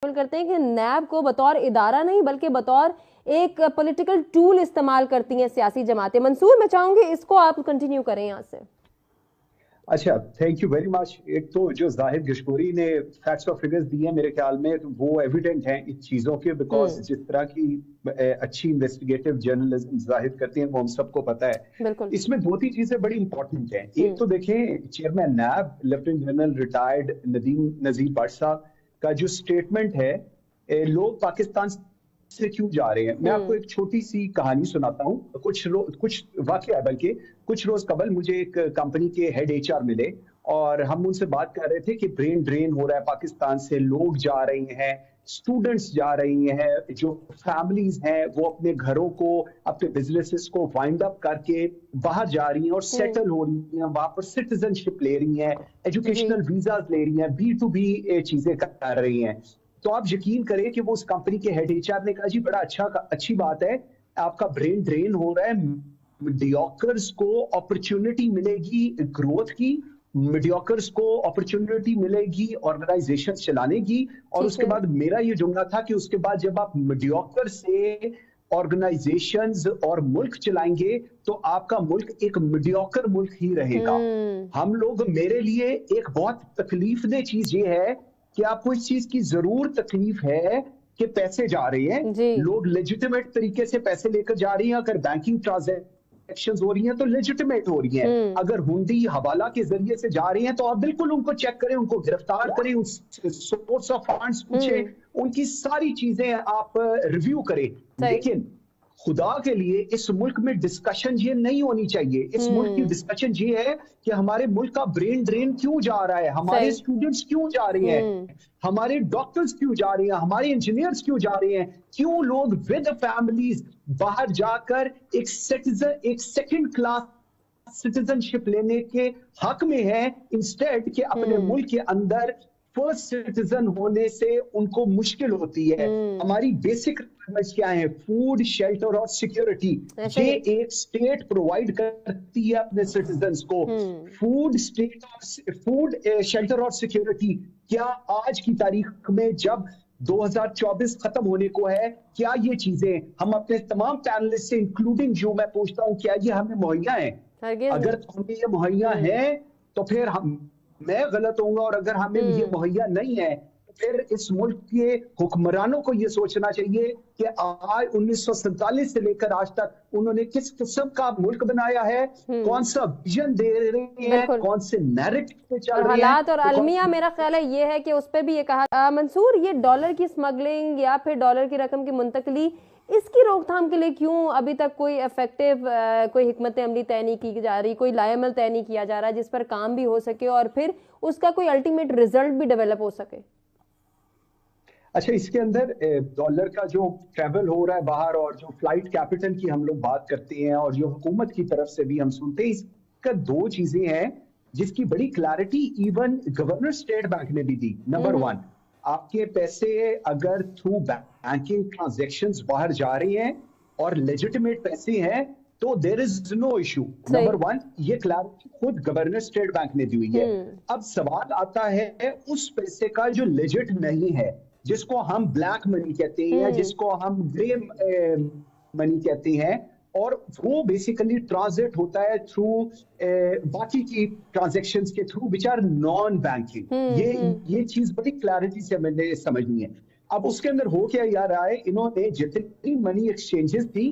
करते हैं कि नैब को बतौर इदारा नहीं बल्कि बतौर एक पॉलिटिकल टूल इस्तेमाल करती हैं सियासी जमातें। मंसूर, मैं चाहूंगी इसको आप कंटिन्यू करें यहाँ से। अच्छा, थैंक यू वेरी मच। एक तो जो जाहिद गशकोरी ने फैक्ट्स और फिगर्स दिए हैं मेरे ख्याल में तो वो एविडेंट हैं इन चीजों के, बिकॉज जिस तरह की अच्छी इन्वेस्टिगेटिव जर्नलिज्म जाहिद करते हैं वो हम सबको पता है। बिल्कुल। इसमें दो तीन चीजें बड़ी इंपॉर्टेंट हैं। एक तो देखें, चेयरमैन नैब लेफ्टिनेंट जनरल रिटायर्ड नजीर भट्ट साहब का जो स्टेटमेंट है, लोग पाकिस्तान से क्यों जा रहे हैं। मैं आपको एक छोटी सी कहानी सुनाता हूँ। कुछ वाकया, बल्कि कुछ रोज कबल मुझे एक कंपनी के हेड एचआर मिले और हम उनसे बात कर रहे थे कि ब्रेन ड्रेन हो रहा है पाकिस्तान से, लोग जा रहे हैं, स्टूडेंट्स जा रही हैं, जो फैमिलीज हैं वो अपने घरों को, अपने बिजनेसेस को वाइंड अप करके बाहर जा रही हैं और सेटल हो रही हैं, वहां पर सिटीजनशिप ले रही हैं, एजुकेशनल वीजाज ले रही हैं, B2B चीजें कर रही हैं। तो आप यकीन करें कि वो उस कंपनी के हेड एचआर ने कहा, जी बड़ा अच्छी बात है, आपका ब्रेन ड्रेन हो रहा है, मीडियोकर्स को अपॉर्चुनिटी मिलेगी ग्रोथ की, मीडियोकर्स को अपॉर्चुनिटी मिलेगी ऑर्गेनाइजेशन चलाने की। और उसके बाद मेरा ये जुमला था कि उसके बाद जब आप मीडियोकर से ऑर्गेनाइजेशंस और मुल्क चलाएंगे तो आपका मुल्क एक मीडियोकर मुल्क ही रहेगा। हम लोग, मेरे लिए एक बहुत तकलीफदेह चीज ये है कि आपको इस चीज की जरूर तकलीफ है कि पैसे जा रहे हैं, लोग लेजिटिमेट तरीके से पैसे लेकर जा रही हैं। अगर बैंकिंग ट्रांजैक्शंस हो रही हैं तो लेजिटिमेट हो रही हैं। अगर हुंडी हवाला के जरिए से जा रही हैं तो आप बिल्कुल उनको चेक करें, उनको गिरफ्तार करें, सोर्स ऑफ फंड्स पूछें, उनकी सारी चीजें आप रिव्यू करें। लेकिन खुदा के लिए इस मुल्क में डिस्कशन ये नहीं होनी चाहिए। इस मुल्क की डिस्कशन ये है कि हमारे मुल्क का ब्रेन ड्रेन क्यों जा रहा है, हमारे स्टूडेंट्स क्यों जा रहे हैं, हमारे डॉक्टर्स क्यों जा रहे हैं, हमारे इंजीनियर्स क्यों जा रहे हैं, क्यों लोग विद फैमिलीज बाहर जाकर एक सेकंड क्लास सिटीजनशिप लेने के हक में है, इंस्टेड के अपने मुल्क के अंदर फर्स्ट सिटीजन होने से उनको मुश्किल होती है। हमारी बेसिक रिक्वायरमेंट्स क्या है? फूड, शेल्टर और सिक्योरिटी। ये एक स्टेट प्रोवाइड करती है अपने सिटीजन्स को। फूड, शेल्टर और सिक्योरिटी। क्या आज की तारीख में जब 2024 खत्म होने को है, क्या ये चीजें हम अपने तमाम पैनलिस्ट से इंक्लूडिंग जो मैं पूछता हूँ, क्या ये हमें मुहैया है? अगर हमें ये मुहैया है तो फिर मैं गलत होऊंगा, और अगर हमें ये मुहैया नहीं है तो फिर इस मुल्क के हुक्मरानों को ये सोचना चाहिए कि आज 1947 से लेकर आज तक उन्होंने किस किस्म का मुल्क बनाया है, कौन सा विजन दे रहे हैं, कौन से नैरेटिव पे चल रहे हैं। हालात और अलमिया मेरा ख्याल है ये है कि उस पर भी ये कहा। मंसूर, ये डॉलर की स्मगलिंग या फिर डॉलर की रकम की मुंतकली, इसकी रोकथाम के लिए क्यों अभी तक कोई इफेक्टिव कोई हिकमत अमली तय नहीं की जा रही, कोई लाएमल तय नहीं किया जा रहा जिस पर काम भी हो सके और फिर उसका कोई अल्टीमेट रिजल्ट भी डेवलप हो सके? अच्छा, इसके अंदर डॉलर का जो ट्रेवल हो रहा है बाहर और जो फ्लाइट कैपिटल की हम लोग बात करते हैं और जो हुकूमत की तरफ से भी हम सुनते हैं, इसका दो चीजें हैं जिसकी बड़ी clarity even governor State Bank ने भी दी। नंबर वन, आपके पैसे अगर थ्रू बैंकिंग ट्रांजैक्शंस बाहर जा रही हैं और लेजिटिमेट पैसे हैं तो there is no issue. Number one, ये क्लैरिटी खुद गवर्नर स्टेट बैंक ने दी हुई है। अब सवाल आता है उस पैसे का जो लेजिट नहीं है, जिसको हम ब्लैक मनी कहते हैं, जिसको हम ग्रे मनी कहते हैं, और वो बेसिकली ट्रांजिट होता है थ्रू बाकी की ट्रांजैक्शंस के through which are non banking. ये चीज बड़ी क्लैरिटी से मैंने समझनी है। अब उसके अंदर हो क्या जा रहा है, इन्होंने जितनी मनी एक्सचेंजेस थी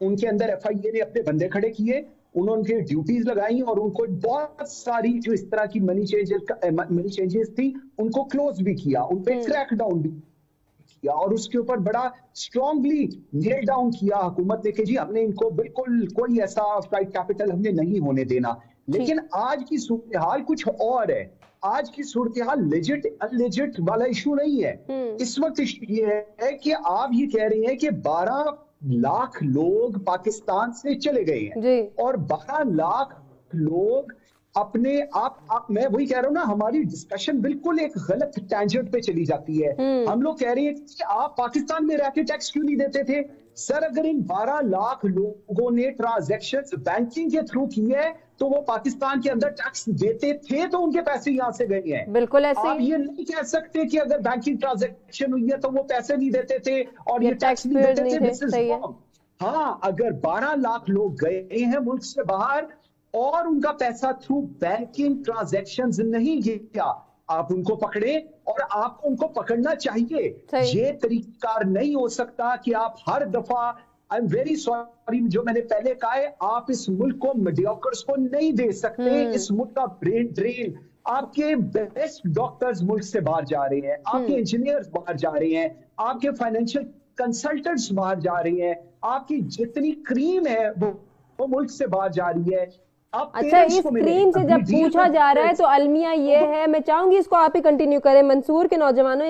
उनके अंदर FIA ने अपने बंदे खड़े किए, उन्होंने ड्यूटीज लगाई और उनको बहुत सारी जो इस तरह की मनी चेंजेस थी उनको क्लोज भी किया, उन पे क्रैक डाउन भी किया और उसके ऊपर बड़ा स्ट्रांगली नेल डाउन किया हुकूमत ने कि जी हमने इनको बिल्कुल कोई ऐसा फ्लाइट कैपिटल हमने नहीं होने देना। लेकिन आज की सूरत हाल कुछ और है। आज की सूरत हाल लेजिट अनलेजिट वाला इशू नहीं है। इस वक्त इशू ये है कि आप ये कह रहे हैं कि 12 लाख लोग पाकिस्तान से चले गए हैं और 12 लाख लोग अपने आप मैं वही कह रहा हूं ना, हमारी डिस्कशन बिल्कुल एक गलत टैंजेंट पे चली जाती है। हम लोग कह रहे हैं कि आप पाकिस्तान में रह के टैक्स क्यों नहीं देते थे? सर, अगर इन 12 लाख लोगों ने ट्रांजैक्शंस बैंकिंग के थ्रू की है तो वो पाकिस्तान के अंदर टैक्स देते थे तो उनके पैसे यहाँ से गए हैं। बिल्कुल ऐसे आप ही ये नहीं कह सकते कि अगर बैंकिंग ट्रांजैक्शन हुई है तो वो पैसे नहीं देते थे और ये ये टैक्स नहीं पेयर्स देते नहीं थे। थे, दिस इज सही है। रॉन्ग। हाँ, अगर 12 लाख लोग गए हैं मुल्क से बाहर और उनका पैसा थ्रू बैंकिंग ट्रांजैक्शंस नहीं गया, आप उनको पकड़े और आपको उनको पकड़ना चाहिए। सही। ये तरीकाकार नहीं हो सकता कि आप हर दफा, आई एम वेरी सॉरी, जो मैंने पहले कहा है, आप इस मुल्क को मीडियोकर्स को नहीं दे सकते। इस मुल्क का ब्रेन ड्रेन, आपके बेस्ट डॉक्टर्स मुल्क से बाहर जा रहे हैं, आपके इंजीनियर्स बाहर जा रहे हैं, आपके फाइनेंशियल कंसल्टेंट्स बाहर जा रही हैं, आपकी जितनी क्रीम है वो मुल्क से बाहर जा रही है। अच्छा, इस क्रीम से जब पूछा जा रहा है तो अलमिया ये है, मैं चाहूंगी इसको आप ही कंटिन्यू करें। मंसूर के नौजवान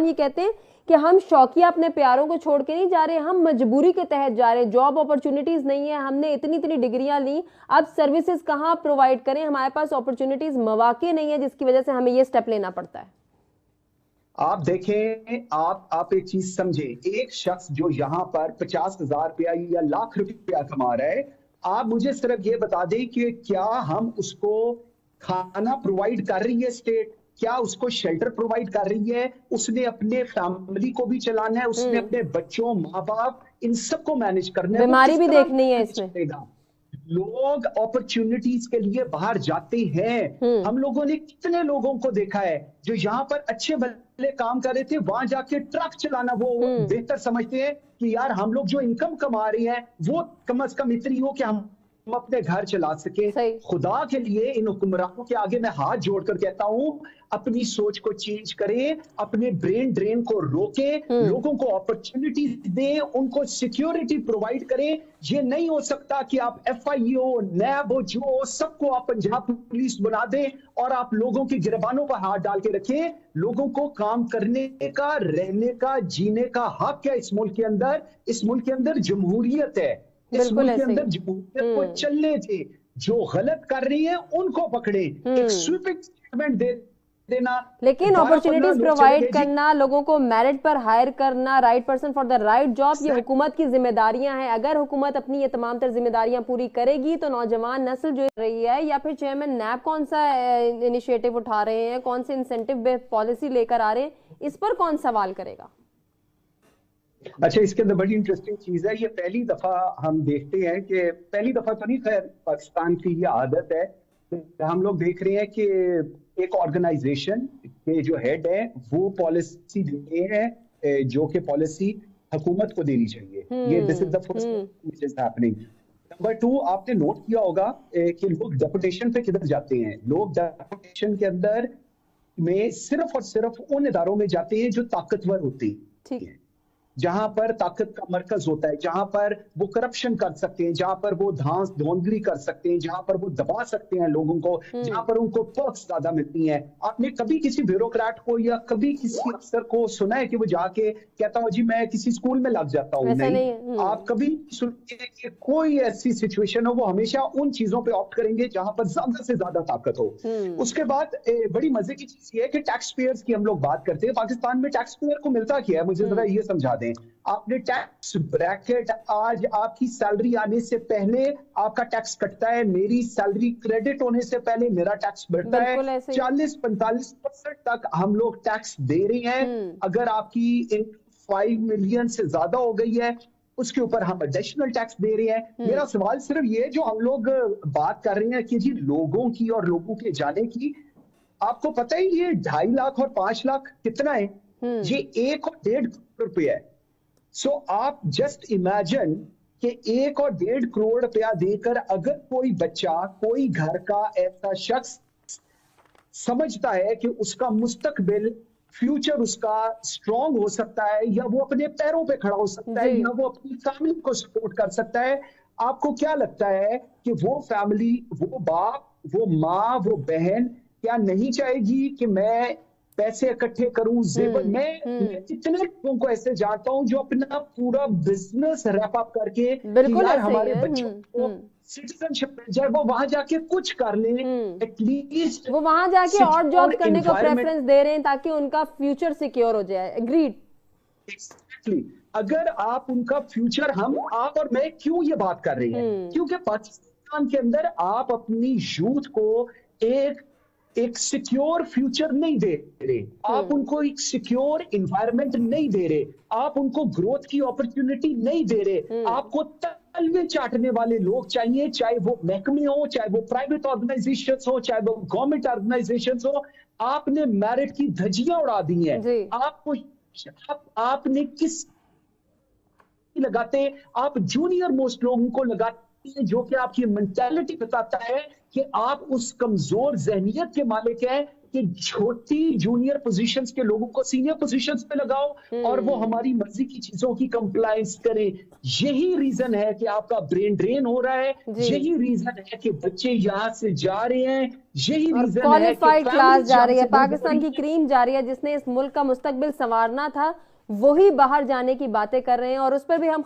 ये कहते हैं कि हम शौकिया अपने प्यारों को छोड़ के नहीं जा रहे, हम मजबूरी के तहत जा रहे हैं। जॉब अपॉर्चुनिटीज नहीं है, हमने इतनी डिग्रियां ली, अब सर्विसेज कहाँ प्रोवाइड करें, हमारे पास अपॉर्चुनिटीज मौके नहीं है, जिसकी वजह से हमें ये स्टेप लेना पड़ता है। आप देखें, आप एक चीज समझे, एक शख्स जो यहाँ पर 50,000 रुपया या लाख रुपया कमा रहा है, आप मुझे सिर्फ ये बता दें कि क्या हम उसको खाना प्रोवाइड कर रही है स्टेट, क्या उसको शेल्टर प्रोवाइड कर रही है, उसने अपने फैमिली को भी चलाना है, उसने अपने बच्चों, माँ बाप, इन सबको मैनेज करना है, बीमारी भी देखनी है इसमें। लोग अपॉर्चुनिटीज के लिए बाहर जाते हैं। हम लोगों ने कितने लोगों को देखा है जो यहाँ पर अच्छे भले काम कर रहे थे, वहां जाके ट्रक चलाना वो बेहतर समझते हैं कि यार हम लोग जो इनकम कमा रहे हैं वो कम से कम इतनी हो कि हम अपने घर चला सके। खुदा के लिए इन हुक्मरानों के आगे मैं हाथ जोड़कर कहता हूं, अपनी सोच को चेंज करें, अपने ब्रेन ड्रेन को रोकें, लोगों को अपॉर्चुनिटी दें, उनको सिक्योरिटी प्रोवाइड करें। ये नहीं हो सकता कि आप FIO, नैब, जो सबको आप पंजाब पुलिस बना दें और आप लोगों की गिरबानों पर हाथ डाल के रखें। लोगों को काम करने का, रहने का, जीने का हक है इस मुल्क के अंदर। इस मुल्क के अंदर जमहूरियत है, इस मुल्क के अंदर जमहूरियत को चलने थे। जो गलत कर रही है उनको पकड़े, एक स्वीपिंग स्टेटमेंट दे देना। लेकिन अपॉर्चुनिटीज प्रोवाइड करना, लोगों को मेरिट पर हायर करना, right person for the right job, ये हुकूमत की जिम्मेदारियां हैं। अगर हुकूमत अपनी ये तमाम तर जिम्मेदारियां पूरी करेगी तो नौजवान नस्ल जो रही है, या फिर चेयरमैन नैब कौन सा इनिशिएटिव उठा रहे हैं, कौन से इंसेंटिव पॉलिसी लेकर आ रहे हैं, इस पर कौन सवाल करेगा? अच्छा, इसके अंदर बड़ी इंटरेस्टिंग चीज है, ये पहली दफा हम देखते हैं कि, पहली दफा तो नहीं, खैर पाकिस्तान की ये आदत है, हम लोग देख रहे हैं कि एक ऑर्गेनाइजेशन के जो हेड है वो पॉलिसी देते हैं जो कि पॉलिसी हुकूमत को देनी चाहिए। ये this is the first which is happening. Number 2, आपने नोट किया होगा कि लोग डेपुटेशन पे किधर जाते हैं। लोग डेपुटेशन के अंदर में सिर्फ और सिर्फ उन इदारों में जाते हैं जो ताकतवर होते हैं, जहां पर ताकत का मरकज होता है, जहां पर वो करप्शन कर सकते हैं, जहां पर वो धांस धोंधली कर सकते हैं, जहां पर वो दबा सकते हैं लोगों को, जहां पर उनको पर्क्स ज्यादा मिलती हैं। आपने कभी किसी ब्यूरोक्रेट को या कभी किसी अफसर को सुना है कि वो जाके कहता हो जी मैं किसी स्कूल में लग जाता हूँ? नहीं। आप कभी सुनिए कि कोई ऐसी सिचुएशन हो, वो हमेशा उन चीजों पर ऑप्ट करेंगे जहां पर ज्यादा से ज्यादा ताकत हो। उसके बाद बड़ी मजे की चीज ये है कि टैक्स पेयर्स की हम लोग बात करते हैं। पाकिस्तान में टैक्स पेयर को मिलता क्या है, मुझे जरा ये समझा दें। आपने टैक्स ब्रैकेट, आज आपकी सैलरी आने से पहले आपका टैक्स कटता है, मेरी सैलरी क्रेडिट होने से पहले मेरा टैक्स बढ़ता है, 40-45% तक हम लोग टैक्स दे रहे हैं। अगर आपकी 5 मिलियन से ज्यादा हो गई है, उसके ऊपर हम एडिशनल टैक्स दे रहे हैं। मेरा सवाल सिर्फ ये, जो हम लोग बात कर रहे हैं कि जी लोगों की और लोगों के जाने की, आपको पता है ये 2.5 लाख और 5 लाख कितना है? ये 1 और 1.5 करोड़ रुपया है। सो आप जस्ट इमेजिन कि 1 और 1.5 करोड़ रुपया देकर अगर कोई बच्चा, कोई घर का ऐसा शख्स समझता है कि उसका मुस्तकबिल, फ्यूचर उसका स्ट्रांग हो सकता है, या वो अपने पैरों पे खड़ा हो सकता है, या वो अपनी फैमिली को सपोर्ट कर सकता है, आपको क्या लगता है कि वो फैमिली, वो बाप, वो माँ, वो बहन क्या नहीं चाहेगी कि मैं पैसे इकट्ठे करूं, जेवर? मैं कितने लोगों को ऐसे जानता हूं जो अपना पूरा बिजनेस रैप अप करके, यार हमारे बच्चों को सिटीजनशिप मिल जाए, वो वहां जाके कुछ कर ले, एटलीस्ट वो वहां जाके और जॉब करने को प्रेफरेंस दे रहे हैं ताकि उनका फ्यूचर सिक्योर हो जाए। एग्रीड। एग्जैक्टली। अगर आप उनका फ्यूचर, आप और मैं क्यों ये बात कर रहे हैं? क्योंकि पाकिस्तान पाकिस्तान के अंदर आप अपनी यूथ को एक सिक्योर फ्यूचर नहीं दे रहे, आप उनको एक सिक्योर इन्वायरमेंट नहीं दे रहे, आप उनको ग्रोथ की अपॉर्चुनिटी नहीं दे रहे। आपको तलवे चाटने वाले लोग चाहिए, चाहे वो महकमे हो, चाहे वो प्राइवेट ऑर्गेनाइजेशन हो, चाहे वो गवर्नमेंट ऑर्गेनाइजेशन हो। आपने मेरिट की धज्जियां उड़ा दी हैं। आपको आपने किस लगाते, आप जूनियर मोस्ट लोगों को लगाते हैं, जो कि आपकी मेंटालिटी बताता है कि आप उस कमजोर जहनियत के मालिक हैं कि छोटी जूनियर पोजीशंस के लोगों को सीनियर पोजीशंस पे लगाओ और वो हमारी मर्जी की चीजों की कंप्लायंस करें। यही रीजन है कि आपका ब्रेन ड्रेन हो रहा है, यही रीजन है कि बच्चे यहाँ से जा रहे हैं, यही रीजन है कि क्वालिफाइड क्लास जा रही है, पाकिस्तान की क्रीम जा रही है, जिसने इस मुल्क का मुस्तकबिल संवारना था वही बाहर जाने की बातें कर रहे हैं। और उस पर भी हम